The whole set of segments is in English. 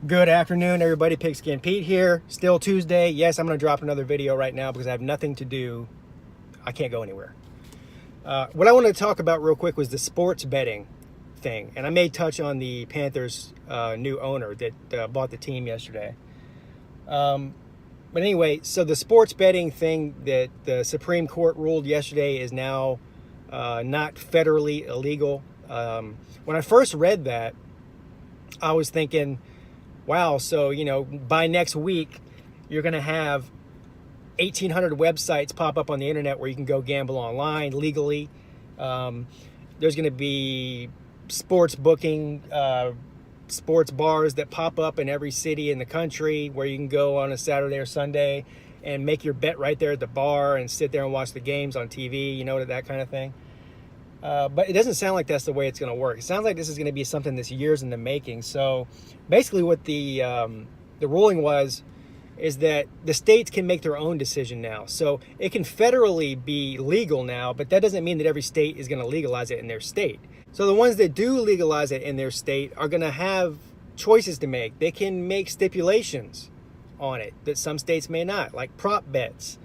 Good afternoon, everybody. Pigskin Pete here. Still Tuesday. Yes, I'm going to drop another video right now because I have nothing to do. I can't go anywhere. What I wanted to talk about real quick was the sports betting thing. And I may touch on the Panthers' new owner that bought the team yesterday. But anyway, so the sports betting thing that the Supreme Court ruled yesterday is now not federally illegal. When I first read that, I was thinking, wow, so, by next week, you're going to have 1,800 websites pop up on the internet where you can go gamble online legally. There's going to be sports booking, sports bars that pop up in every city in the country where you can go on a Saturday or Sunday and make your bet right there at the bar and sit there and watch the games on TV, that kind of thing. But it doesn't sound like that's the way it's going to work. It sounds like this is going to be something that's years in the making. So basically what the ruling is that the states can make their own decision now. So it can federally be legal now, but that doesn't mean that every state is going to legalize it in their state. So the ones that do legalize it in their state are going to have choices to make. They can make stipulations on it that some states may not, like prop bets,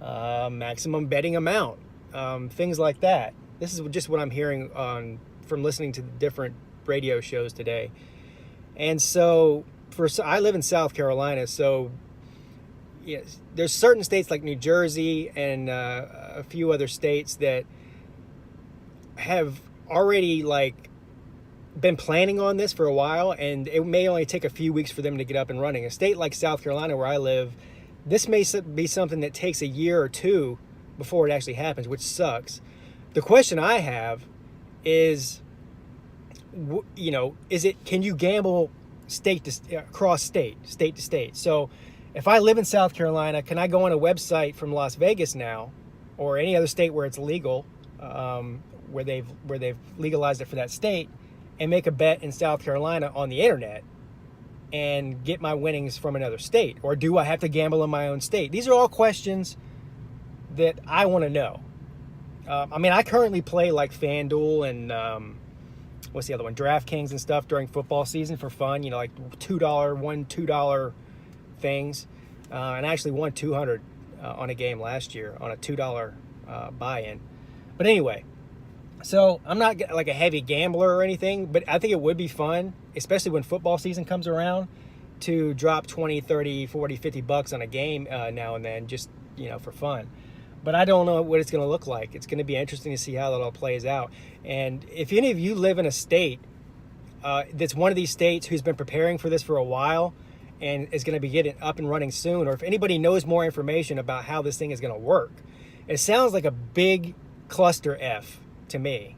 maximum betting amount, things like that. This is just what I'm hearing from listening to the different radio shows today. And so I live in South Carolina, so yes, there's certain states like New Jersey and a few other states that have already been planning on this for a while, and it may only take a few weeks for them to get up and running. A state like South Carolina, where I live, this may be something that takes a year or two before it actually happens, which sucks. The question I have is, can you gamble across state to state? So if I live in South Carolina, can I go on a website from Las Vegas now, or any other state where it's legal, where they've legalized it for that state, and make a bet in South Carolina on the internet and get my winnings from another state? Or do I have to gamble in my own state? These are all questions that I want to know. I currently play like FanDuel and what's the other one? DraftKings and stuff during football season for fun. Like $2 things. And I actually won $200 on a game last year on a $2 buy-in. But anyway, so I'm not like a heavy gambler or anything, but I think it would be fun, especially when football season comes around, to drop 20, 30, 40, 50 bucks on a game now and then, just, for fun. But I don't know what it's going to look like. It's going to be interesting to see how that all plays out. And if any of you live in a state that's one of these states who's been preparing for this for a while and is going to be getting up and running soon, or if anybody knows more information about how this thing is going to work, it sounds like a big cluster F to me,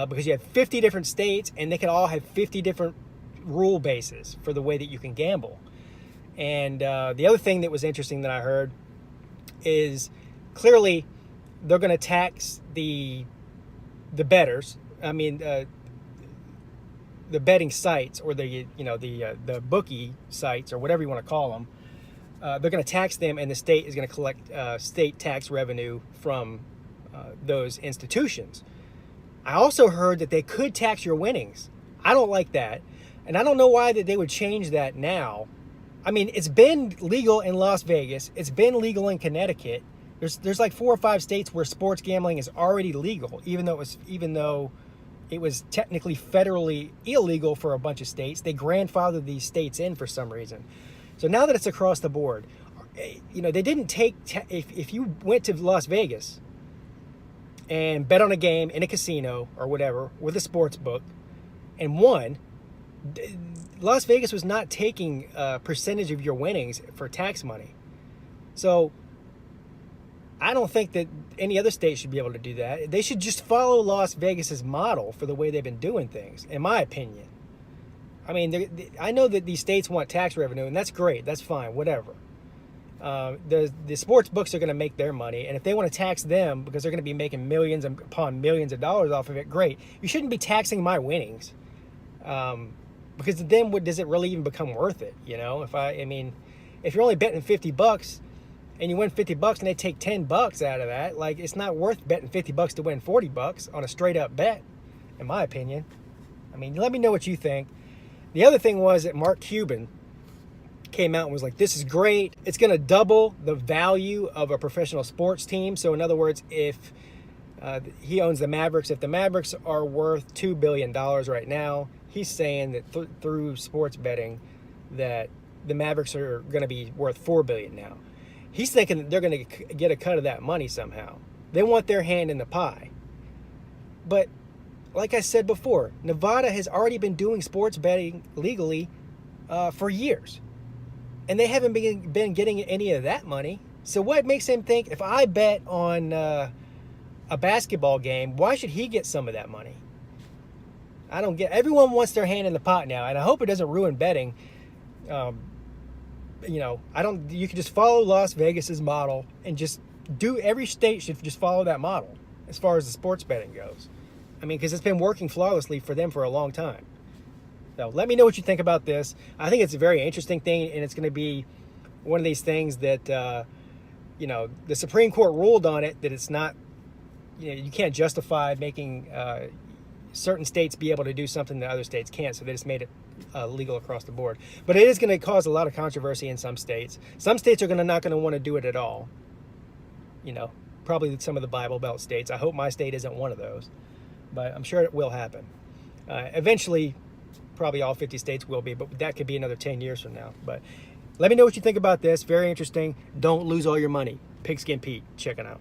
because you have 50 different states and they can all have 50 different rule bases for the way that you can gamble. And the other thing that was interesting that I heard is, clearly, they're going to tax the bettors. The betting sites, or the bookie sites, or whatever you want to call them. They're going to tax them, and the state is going to collect state tax revenue from those institutions. I also heard that they could tax your winnings. I don't like that, and I don't know why that they would change that now. It's been legal in Las Vegas. It's been legal in Connecticut. There's like 4 or 5 states where sports gambling is already legal, even though it was technically federally illegal for a bunch of states. They grandfathered these states in for some reason. So now that it's across the board, they didn't take if you went to Las Vegas and bet on a game in a casino or whatever with a sports book and won, Las Vegas was not taking a percentage of your winnings for tax money. So I don't think that any other state should be able to do that. They should just follow Las Vegas's model for the way they've been doing things, in my opinion. I know that these states want tax revenue, and that's great. That's fine, whatever. The sports books are going to make their money, and if they want to tax them because they're going to be making millions upon millions of dollars off of it, great. You shouldn't be taxing my winnings, because then does it really even become worth it? If you're only betting 50 bucks, and you win 50 bucks and they take 10 bucks out of that, it's not worth betting 50 bucks to win 40 bucks on a straight up bet, in my opinion. Let me know what you think. The other thing was that Mark Cuban came out and was like, this is great. It's going to double the value of a professional sports team. So in other words, if he owns the Mavericks, if the Mavericks are worth $2 billion right now, he's saying that through sports betting that the Mavericks are going to be worth $4 billion now. He's thinking that they're going to get a cut of that money somehow. They want their hand in the pie. But like I said before, Nevada has already been doing sports betting legally for years. And they haven't been getting any of that money. So what makes him think if I bet on a basketball game, why should he get some of that money? I don't get. Everyone wants their hand in the pot now, and I hope it doesn't ruin betting. I don't. You can just follow Las Vegas's model and just do. Every state should just follow that model as far as the sports betting goes. I mean, because it's been working flawlessly for them for a long time. So let me know what you think about this. I think it's a very interesting thing, and it's going to be one of these things that, the Supreme Court ruled on it, that it's not, you can't justify making certain states be able to do something that other states can't, so they just made it legal across the board. But it is going to cause a lot of controversy in some states. Some states are not going to want to do it at all. Probably some of the Bible Belt states. I hope my state isn't one of those, but I'm sure it will happen. Eventually, probably all 50 states will be, but that could be another 10 years from now. But let me know what you think about this. Very interesting. Don't lose all your money. Pigskin Pete, check it out.